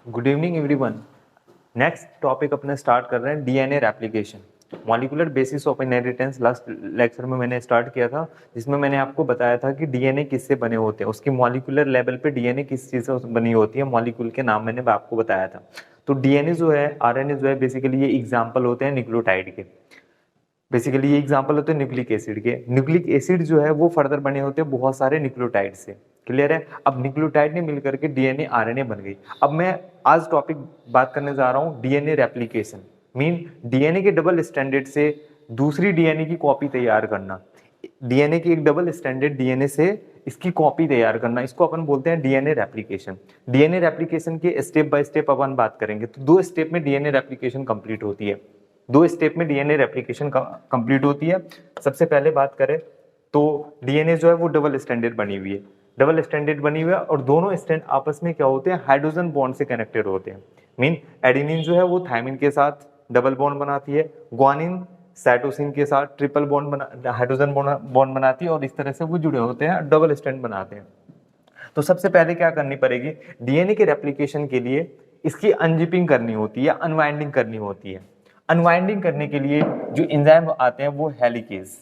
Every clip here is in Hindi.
Good evening everyone. Next topic अपने स्टार्ट कर रहे हैं DNA replication, molecular basis of inheritance. Last lecture में मैंने स्टार्ट किया था जिसमें मैंने आपको बताया था कि डीएनए किससे बने होते हैं, उसकी मॉलिक्यूलर लेवल पे डीएनए किस चीज़ से बनी होती है, मॉलिक्यूल के नाम मैंने आपको बताया था। तो डीएनए जो है, आरएनए जो है, बेसिकली ये एग्जाम्पल होते हैं न्यूक्लियोटाइड के। बेसिकली ये एग्जांपल होते हैं न्यूक्लिक एसिड के। न्यूक्लिक एसिड जो है वो फर्दर बने होते हैं बहुत सारे न्यूक्लियोटाइड से। क्लियर है? अब न्यूक्लियोटाइड ने मिलकर के डीएनए आरएनए बन गई। अब मैं आज टॉपिक बात करने जा रहा हूँ डीएनए रेप्लिकेशन, मीन डीएनए के डबल स्टैंडर्ड से दूसरी डीएनए की कॉपी तैयार करना। डीएनए की एक डबल स्टैंडर्ड डीएनए से इसकी कॉपी तैयार करना, इसको अपन बोलते हैं डीएनए रेप्लिकेशन। डीएनए रेप्लिकेशन के स्टेप बाय स्टेप अपन बात करेंगे। तो 2 स्टेप में डीएनए रेप्लिकेशन कंप्लीट होती है। 2 स्टेप में डीएनए रेप्लिकेशन कंप्लीट होती है। सबसे पहले बात करें तो डीएनए जो है वो डबल स्टैंडर्ड बनी हुई है। डबल स्टैंडर्ड बनी हुई है और दोनों स्टैंड आपस में क्या होते हैं, हाइड्रोजन बॉन्ड से कनेक्टेड होते हैं। मीन एडेनिन जो है वो थायमिन के साथ डबल बॉन्ड बनाती है, ग्वानिन साइटोसिन के साथ ट्रिपल बॉन्ड बना हाइड्रोजन बॉन्ड बनाती है और इस तरह से वो जुड़े होते हैं, डबल स्टैंड बनाते हैं। तो सबसे पहले क्या करनी पड़ेगी, डीएनए के रेप्लिकेशन के लिए इसकी अनजिपिंग करनी होती है, अनवाइंडिंग करनी होती है। अनवाइंडिंग करने के लिए जो एंजाइम आते हैं वो हेलिकेज।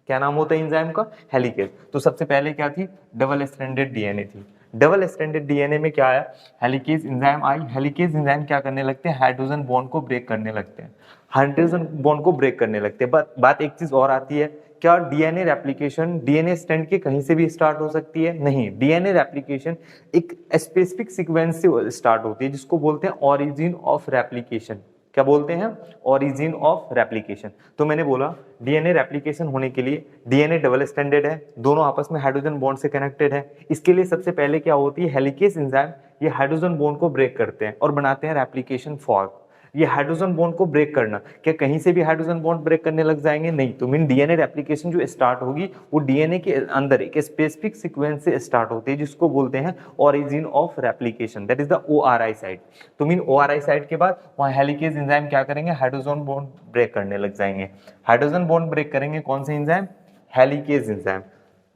क्या नाम होता है एंजाइम का? हेलिकेज। तो सबसे पहले क्या थी, डबल स्ट्रैंडेड डीएनए थी। डबल स्ट्रैंडेड डीएनए में क्या आया, हेलिकेज एंजाइम आई। हेलिकेज एंजाइम क्या करने लगते हैं, हाइड्रोजन बॉन्ड को ब्रेक करने लगते हैं। हाइड्रोजन बॉन्ड को ब्रेक करने लगते हैं। बात एक चीज और आती है, क्या डीएनए रेप्लिकेशन डीएनए स्ट्रैंड के कहीं से भी स्टार्ट हो सकती है? नहीं, डीएनए रेप्लिकेशन एक स्पेसिफिक सीक्वेंस से स्टार्ट होती है जिसको बोलते हैं ओरिजिन ऑफ रेप्लिकेशन। क्या बोलते हैं? Origin of replication. तो मैंने बोला डीएनए रेप्लिकेशन होने के लिए डीएनए डबल स्टैंडर्ड है, दोनों आपस में हाइड्रोजन बॉन्ड से कनेक्टेड है। इसके लिए सबसे पहले क्या होती है, हेलिकेज एंजाइम ये हाइड्रोजन बॉन्ड को ब्रेक करते हैं और बनाते हैं रेप्लिकेशन फॉर्क। ये हाइड्रोजन बॉन्ड को ब्रेक करना, क्या कहीं से भी हाइड्रोजन बॉन्ड ब्रेक करने लग जाएंगे? नहीं। तो मीन डीएनए रेप्लिकेशन जो स्टार्ट होगी वो डीएनए के अंदर एक स्पेसिफिक सीक्वेंस से स्टार्ट होती है जिसको बोलते हैं origin of replication, that is the ORI site. तो मीन ओआरआई साइट के बाद वहां हेलिकेज एंजाइम क्या करेंगे, हाइड्रोजन बॉन्ड ब्रेक करने लग जाएंगे। हाइड्रोजन बॉन्ड ब्रेक करेंगे कौन से एंजाइम? Helicase enzyme.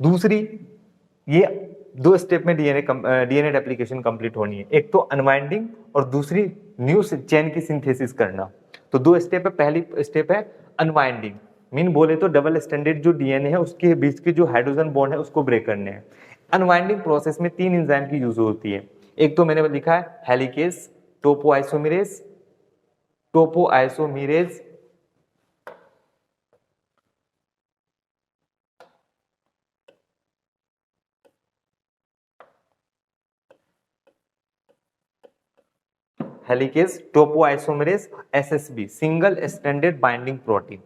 दूसरी, ये 2 स्टेप में डीएनए रेप्लिकेशन कंप्लीट होनी है, एक तो अनवाइंडिंग और दूसरी न्यू चेन की सिंथेसिस करना। तो 2 स्टेप है। पहली स्टेप है अनवाइंडिंग, मीन बोले तो डबल स्टैंडर्ड जो डीएनए है उसके बीच के जो हाइड्रोजन बॉन्ड है उसको ब्रेक करने हैं। अनवाइंडिंग प्रोसेस में 3 एंजाइम की यूज होती है। एक तो मैंने लिखा है helicase, topoisomerase, topoisomerase helicase, topoisomerase, SSB, single stranded binding protein.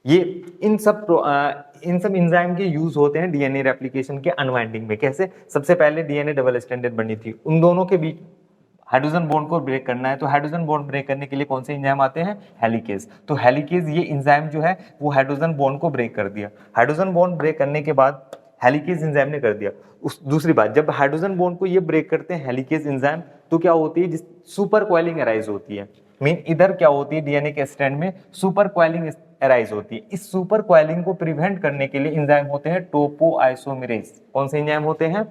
ये इन सब एंजाइम के यूज होते हैं डीएनए रेप्लिकेशन के अनवाइंडिंग में। कैसे? सबसे पहले डीएनए डबल स्ट्रैंडेड बनी थी, उन दोनों के बीच हाइड्रोजन बॉन्ड को ब्रेक करना है। तो हाइड्रोजन बॉन्ड ब्रेक करने के लिए कौन से एंजाइम आते हैं? हेलिकेज। तो हेलिकेज ये एंजाइम जो है वो हाइड्रोजन बॉन्ड को ब्रेक कर दिया। हाइड्रोजन बॉन्ड ब्रेक करने के बाद हेलिकेज एंजाइम ने कर दिया। उस दूसरी बात, जब हाइड्रोजन बॉन्ड को ये ब्रेक करते हैं हेलिकेज एंजाइम, तो क्या होती है, जिस सुपर कॉइलिंग अराइज होती है। मीन इधर क्या होती है, डीएनए के स्ट्रैंड में सुपर कॉइलिंग अराइज होती है। इस सुपर कॉइलिंग को प्रिवेंट करने के लिए एंजाइम होते हैं टोपोआइसोमेरेज। कौन से एंजाइम होते हैं?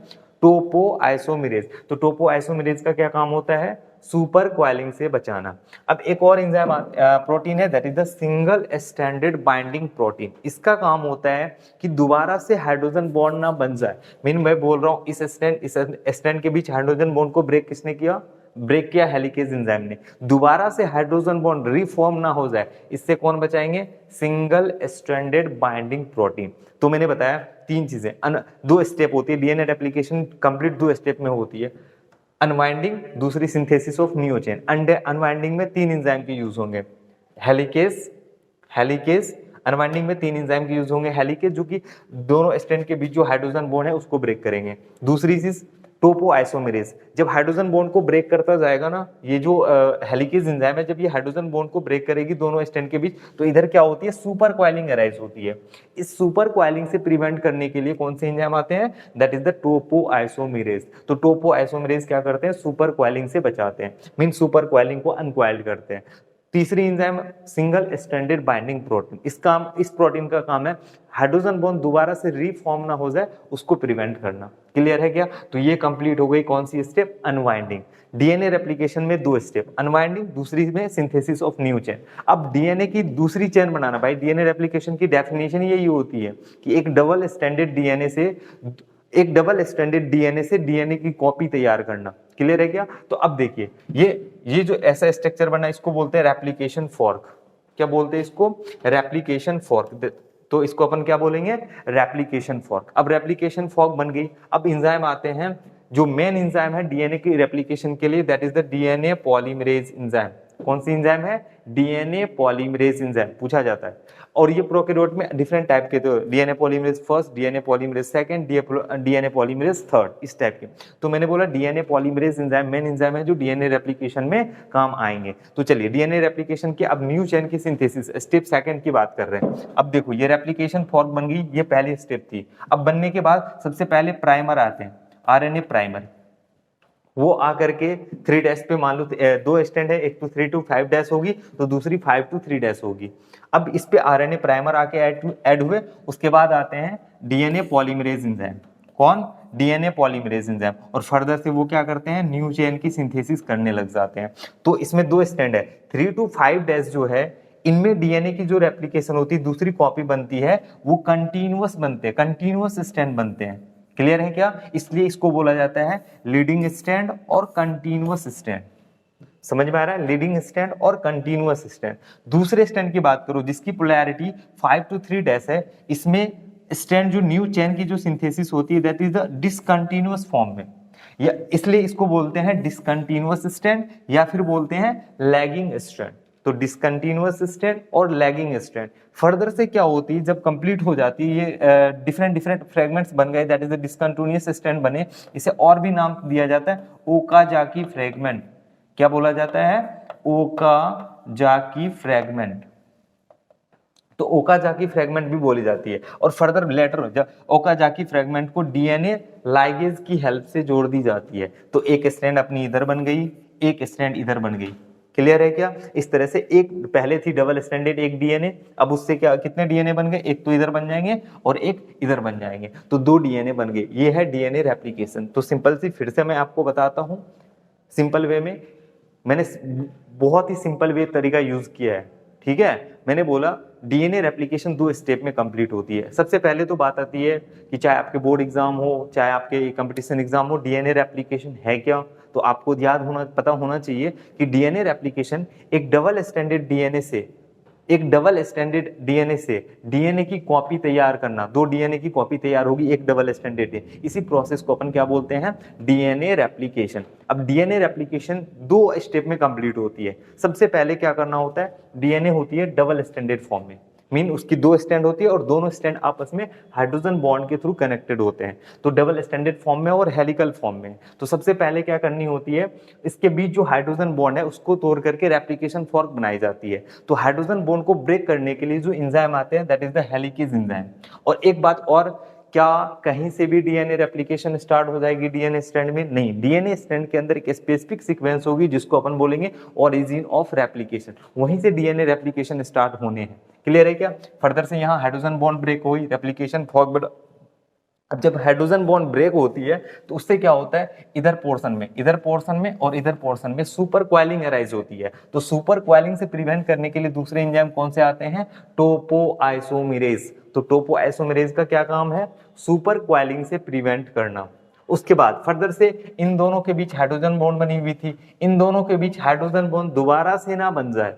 टोपोआइसोमेरेज। तो टोपोआइसोमेरेज का क्या काम होता है? सुपर कॉइलिंग से बचाना। अब एक और एंजाइम प्रोटीन है, that is the single stranded binding protein. इसका काम होता है कि दोबारा से हाइड्रोजन बॉन्ड ना बन जाए। मीन मैं बोल रहा हूं इस स्ट्रैंड के बीच हाइड्रोजन बॉन्ड को ब्रेक किसने किया? ब्रेक किया हेलिकेज एंजाइम ने। दोबारा से हाइड्रोजन बॉन्ड रिफॉर्म ना हो जाए, इससे कौन बचाएंगे? Single stranded binding protein. तो मैंने बताया 3 चीजें, 2 स्टेप होती है डीएनए रेप्लिकेशन कंप्लीट, 2 स्टेप में होती है। अनवाइंडिंग, दूसरी synthesis of new chain. Unwinding में 3 एंजाइम के यूज होंगे, हेलिकेज, हेलिकेज। अनवाइंडिंग में 3 एंजाइम के यूज होंगे, हेलिकेज जो कि दोनों स्ट्रैंड के बीच जो हाइड्रोजन बॉन्ड है उसको ब्रेक करेंगे। दूसरी चीज टोपोआइसोमेरेज। जब हाइड्रोजन बॉन्ड को ब्रेक करता जाएगा ना, ये जो हेलिकेज एंजाइम है, जब ये हाइड्रोजन बॉन्ड को ब्रेक करेगी दोनों स्ट्रैंड के बीच, तो इधर क्या होती है? सुपर कॉइलिंग अराइज होती है। इस सुपर कॉइलिंग से प्रिवेंट करने के लिए कौन से एंजाइम आते हैं? That is the topoisomerase. तो टोपोआइसोमेरेज क्या करते हैं? सुपर कॉइलिंग से बचाते हैं, मीन सुपर कॉइलिंग को अनकॉइल्ड करते हैं। तीसरी enzyme single stranded binding protein, इस प्रोटीन का काम है हाइड्रोजन बॉन्ड दोबारा से रीफॉर्म ना हो जाए उसको प्रिवेंट करना। क्लियर है क्या? तो ये कंप्लीट हो गई कौन see step? Unwinding. DNA replication में दो स्टेप, अनवाइंडिंग, दूसरी में सिंथेसिस ऑफ न्यू चेन। अब डीएनए की दूसरी चेन बनाना, भाई डीएनए रेप्लिकेशन की डेफिनेशन यही होती है कि एक डबल स्ट्रैंडेड डीएनए से डीएनए की कॉपी तैयार करना। क्लियर है क्या? तो अब देखिए ये जो ऐसा स्ट्रक्चर बना इसको बोलते हैं रेप्लिकेशन फॉर्क। क्या बोलते हैं इसको? Replication fork. तो इसको अपन क्या बोलेंगे? Replication fork. अब रेप्लिकेशन फॉर्क बन गई। अब एंजाइम आते हैं, जो मेन एंजाइम है डीएनए की रेप्लिकेशन के लिए, that is the DNA polymerase enzyme. कौन सी एंजाइम है? डीएनए पॉलीमरेज एंजाइम पूछा जाता है। और ये प्रोकैरियोट में डिफरेंट टाइप के, तो DNA polymerase first, DNA polymerase second, DNA polymerase third, इस टाइप के। तो मैंने बोला DNA polymerase enzyme main enzyme है जो डीएनए रेप्लिकेशन में काम आएंगे। तो चलिए डीएनए रेप्लिकेशन के अब न्यू चेन की सिंथेसिस स्टेप सेकंड की बात कर रहे हैं। अब देखो ये रेप्लिकेशन फॉर्क बन गई, ये पहली स्टेप थी। अब बनने के बाद सबसे पहले प्राइमर आते हैं, आरएनए प्राइमर। वो आकर के 3 डैश पे, मान लो दो स्टैंड है, एक तो 3 to 5 डैश होगी तो दूसरी 5 to 3 डैश होगी। अब इस पे आरएनए प्राइमर आके ऐड हुए। उसके बाद आते हैं डीएनए पॉलीमरेज एंजाइम। कौन? DNA polymerase enzyme. और फर्दर से वो क्या करते हैं? न्यू चेन की सिंथेसिस करने लग जाते हैं। तो इसमें दो स्टैंड है, 3 to 5 डैश जो है इनमें डीएनए की जो रेप्लिकेशन होती है, दूसरी कॉपी बनती है, वो कंटिन्यूअस बनते हैं, कंटिन्यूअस स्टैंड बनते हैं। क्लियर है क्या? इसलिए इसको बोला जाता है लीडिंग स्टैंड और कंटिन्यूअस स्टैंड। समझ में आ रहा है? लीडिंग स्टैंड और कंटिन्यूअस स्टैंड। दूसरे स्टैंड की बात करो जिसकी पोलैरिटी 5 to 3 डैश है, इसमें स्टैंड जो न्यू चेन की जो सिंथेसिस होती है that is the discontinuous form में, या इसलिए इसको बोलते हैं डिसकंटिन्यूअस स्टैंड या फिर बोलते हैं लैगिंग स्टैंड। तो डिसकंटिन्यूअस स्टैंड और लैगिंग स्टैंड। फर्दर से क्या होती है जब कंप्लीट हो जाती है, ये डिफरेंट फ्रेगमेंट्स बन गए, that is the discontinuous stand बने, इसे और भी नाम दिया जाता है ओकाजाकी फ्रेगमेंट। क्या बोला जाता है? Okazaki fragment. तो ओकाजाकी फ्रेगमेंट भी बोली जाती है। और फर्दर लेटर जब ओकाजाकी फ्रेगमेंट को डीएनए लाइगेज की हेल्प से जोड़ दी जाती है, तो एक स्ट्रैंड अपनी इधर बन गई, एक स्ट्रैंड इधर बन गई। क्लियर है क्या? इस तरह से एक पहले थी डबल स्ट्रैंडेड एक डीएनए, अब उससे क्या कितने डीएनए बन गए? एक तो इधर बन जाएंगे और एक इधर बन जाएंगे, तो 2 डीएनए बन गए। ये है डीएनए रेप्लिकेशन। तो सिंपल सी फिर से मैं आपको बताता हूं, सिंपल वे में मैंने बहुत ही सिंपल वे तरीका यूज किया है। ठीक है, मैंने बोला डीएनए रेप्लिकेशन 2 स्टेप में कंप्लीट होती है। सबसे पहले तो बात आती है कि चाहे आपके बोर्ड एग्जाम हो, चाहे आपके कंपटीशन एग्जाम हो, डीएनए रेप्लिकेशन है क्या? तो आपको पता होना चाहिए कि डीएनए रेप्लिकेशन एक डबल स्ट्रैंडेड डीएनए से डीएनए की कॉपी तैयार करना। 2 डीएनए की कॉपी तैयार होगी एक डबल स्ट्रैंडेड, इसी प्रोसेस को अपन क्या बोलते हैं? DNA replication. अब डीएनए रेप्लिकेशन 2 स्टेप में कंप्लीट होती है। सबसे पहले क्या करना होता है? डीएनए होती है डबल स्ट्रैंडेड फॉर्म में, मीन उसकी 2 स्टैंड होती है और दोनों स्टैंड आपस में हाइड्रोजन बॉन्ड के थ्रू कनेक्टेड होते हैं। तो डबल स्टैंडर्ड फॉर्म में और हेलिकल फॉर्म में। तो सबसे पहले क्या करनी होती है? इसके बीच जो हाइड्रोजन बॉन्ड है उसको तोड़ करके रेप्लिकेशन फॉर्क बनाई जाती है। तो हाइड्रोजन बॉन्ड को ब्रेक करने के लिए जो एंजाइम आते हैं that is the helicase enzyme. और एक बात और, क्या कहीं से भी डीएनए रेप्लिकेशन स्टार्ट हो जाएगी डीएनए स्ट्रैंड में? नहीं, डीएनए स्ट्रैंड के अंदर एक स्पेसिफिक सीक्वेंस होगी जिसको अपन बोलेंगे ओरिजिन ऑफ रेप्लिकेशन, वहीं से डीएनए रेप्लिकेशन स्टार्ट होने हैं। क्लियर है क्या? फर्दर से यहाँ हाइड्रोजन बॉन्ड ब्रेक हुई, रेप्लिकेशन फॉर्क। अब जब हाइड्रोजन बॉन्ड ब्रेक होती है तो उससे क्या होता है? इधर पोर्शन में और इधर पोर्शन में सुपर क्वाइलिंग अराइज होती है। तो सुपर क्वाइलिंग से प्रिवेंट करने के लिए दूसरे एंजाइम कौन से आते हैं? टोपोआइसोमेरेज। तो टोपोआइसोमेरेज का क्या काम है? सुपर क्वाइलिंग से प्रिवेंट करना। उसके बाद फर्दर से इन दोनों के बीच हाइड्रोजन बॉन्ड बनी हुई थी, इन दोनों के बीच हाइड्रोजन बॉन्ड दोबारा से ना बन जाए,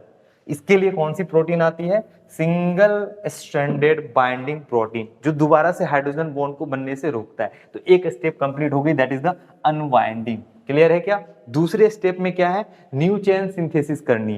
इसके लिए कौन सी प्रोटीन आती है? सिंगल स्ट्रैंडेड बाइंडिंग प्रोटीन, जो दोबारा से हाइड्रोजन बॉन्ड को बनने से रोकता है। तो एक स्टेप कंप्लीट हो गई, that is the unwinding. Clear है क्या? दूसरे स्टेप में क्या है? न्यू चेन सिंथेसिस करनी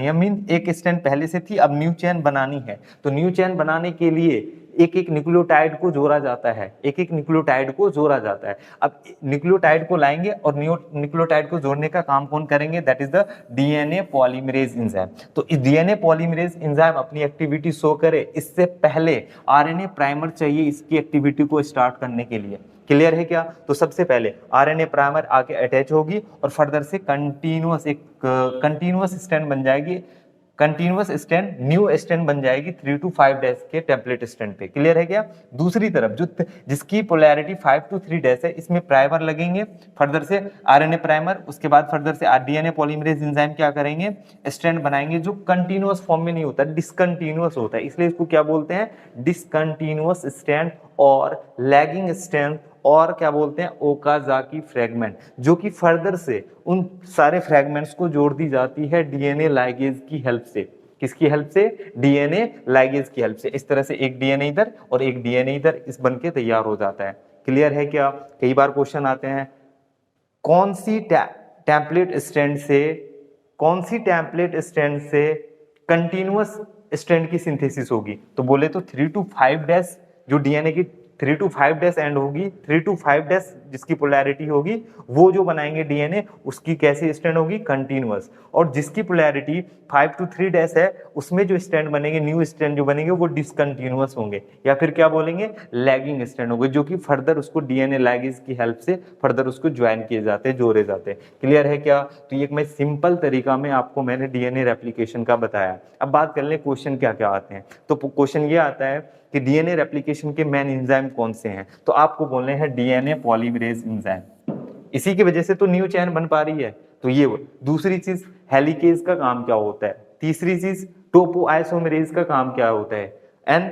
है। मीन एक स्ट्रैंड पहले से थी, अब न्यू चेन बनानी है। तो न्यू चेन बनाने के लिए एक एक न्यूक्लियोटाइड को जोड़ा जाता है, एक एक न्यूक्लियोटाइड को जोड़ा जाता है। अब न्यूक्लियोटाइड को लाएंगे और न्यूक्लियोटाइड को जोड़ने का काम कौन करेंगे, that is the DNA polymerase enzyme. तो इस डीएनए पॉलीमरेज एंजाइम अपनी एक्टिविटी शो करे, इससे पहले आरएनए प्राइमर चाहिए इसकी एक्टिविटी को स्टार्ट करने के लिए। क्लियर है क्या? तो सबसे पहले आरएनए प्राइमर आके अटैच होगी और फर्दर से कंटिन्यूअस स्ट्रैंड बन जाएगी, कंटिन्यूअस स्ट्रैंड न्यू स्ट्रैंड बन जाएगी 3 to 5 डैश के टेम्पलेट स्ट्रैंड पे। क्लियर है क्या? दूसरी तरफ जो जिसकी पोलैरिटी 5 to 3 डैश है, इसमें प्राइमर लगेंगे, फर्दर से आरएनए प्राइमर, उसके बाद फर्दर से डीएनए पॉलीमरेज एंजाइम क्या करेंगे, स्ट्रैंड बनाएंगे जो कंटिन्यूअस फॉर्म में नहीं होता, डिसकंटिन्यूअस होता है, इसलिए इसको क्या बोलते हैं, डिसकंटिन्यूअस स्ट्रैंड और लैगिंग स्ट्रैंड, और क्या बोलते हैं, ओकाजाकी फ्रैगमेंट, जो कि फर्दर से उन सारे फ्रैगमेंट्स को जोड़ दी जाती है डीएनए लाइगेज की हेल्प से। किसकी हेल्प से? डीएनए लाइगेज की हेल्प से। इस तरह से एक डीएनए इधर और एक डीएनए इधर इस बन के तैयार हो जाता है। क्लियर है क्या? कई बार क्वेश्चन आते हैं, कौन सी टेम्पलेट स्ट्रैंड से कंटिन्यूअस स्ट्रैंड की सिंथेसिस होगी? तो बोले तो 3 to 5 डैश जो डीएनए की 3 to 5 डैश एंड होगी, 3 to 5 डैश जिसकी पोलैरिटी होगी, वो जो बनाएंगे डीएनए उसकी कैसी स्ट्रैंड होगी, कंटिन्यूअस। और जिसकी पोलैरिटी 5 to 3 डैश है, उसमें जो स्ट्रैंड बनेंगे, न्यू स्ट्रैंड जो बनेंगे, वो डिसकंटिन्यूअस होंगे, या फिर क्या बोलेंगे, लैगिंग स्ट्रैंड होंगे, जो कि फर्दर उसको डीएनए लैगेज की हेल्प से फर्दर उसको ज्वाइन किए जाते हैं, जोड़े जाते हैं। क्लियर है क्या? तो ये एक मैं सिंपल तरीका में आपको मैंने डीएनए रेप्लिकेशन का बताया। अब बात कर लें क्वेश्चन क्या क्या आते हैं। तो क्वेश्चन ये आता है कि डीएनए रेप्लिकेशन के मेन एंजाइम कौन से हैं? तो आपको बोलने हैं डीएनए पॉलीमरेज एंजाइम। इसी की वजह से तो न्यू चेन बन पा रही है। तो ये दूसरी चीज, हेलिकेज का काम क्या होता है? तीसरी चीज, टोपोआइसोमेरेज का काम क्या होता है? एंड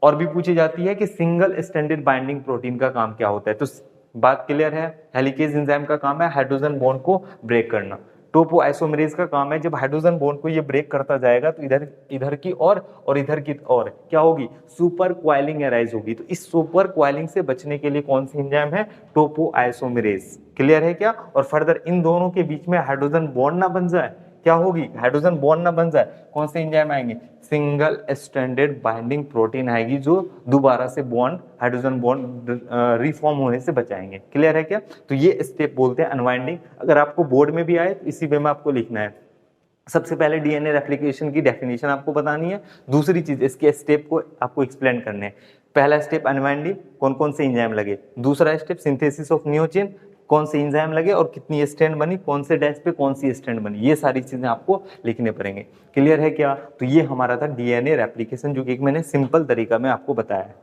और भी पूछी जाती है कि सिंगल स्ट्रैंडेड बाइंडिंग प्रोटीन का काम क्या होता है? तो बात क्लियर है, हेलिकेज एंजाइम का काम है हाइड्रोजन बॉन्ड को ब्रेक करना। टोपोआइसोमेरेज का काम है जब हाइड्रोजन बॉन्ड को ये ब्रेक करता जाएगा तो इधर की और इधर की और क्या होगी, सुपर क्वाइलिंग अराइज होगी। तो इस सुपर क्वाइलिंग से बचने के लिए कौन सी एंजाइम है? टोपोआइसोमेरेज। क्लियर है क्या? और फर्दर इन दोनों के बीच में हाइड्रोजन बॉन्ड ना बन जाए, क्या होगी, हाइड्रोजन बॉन्ड ना बन जाए, कौन से एंजाइम आएंगे? सिंगल स्ट्रैंडेड बाइंडिंग प्रोटीन आएगी, जो दोबारा से बॉन्ड, हाइड्रोजन बॉन्ड रिफॉर्म होने से बचाएंगे। क्लियर है क्या? तो ये स्टेप बोलते हैं अनवाइंडिंग। अगर आपको बोर्ड में भी आए तो इसी वे में आपको लिखना है। सबसे पहले डीएनए रेप्लिकेशन की डेफिनेशन आपको बतानी है, दूसरी चीज इसके स्टेप को आपको एक्सप्लेन करने हैं। पहला स्टेप अनवाइंडिंग, कौन कौन से एंजाइम लगे। दूसरा step synthesis of new chain, कौन से एंजाइम लगे और कितनी स्ट्रैंड बनी, कौन से डैश पे कौन सी स्ट्रैंड बनी, ये सारी चीजें आपको लिखने पड़ेंगे। क्लियर है क्या? तो ये हमारा था डीएनए रेप्लिकेशन, जो कि मैंने सिंपल तरीका में आपको बताया है।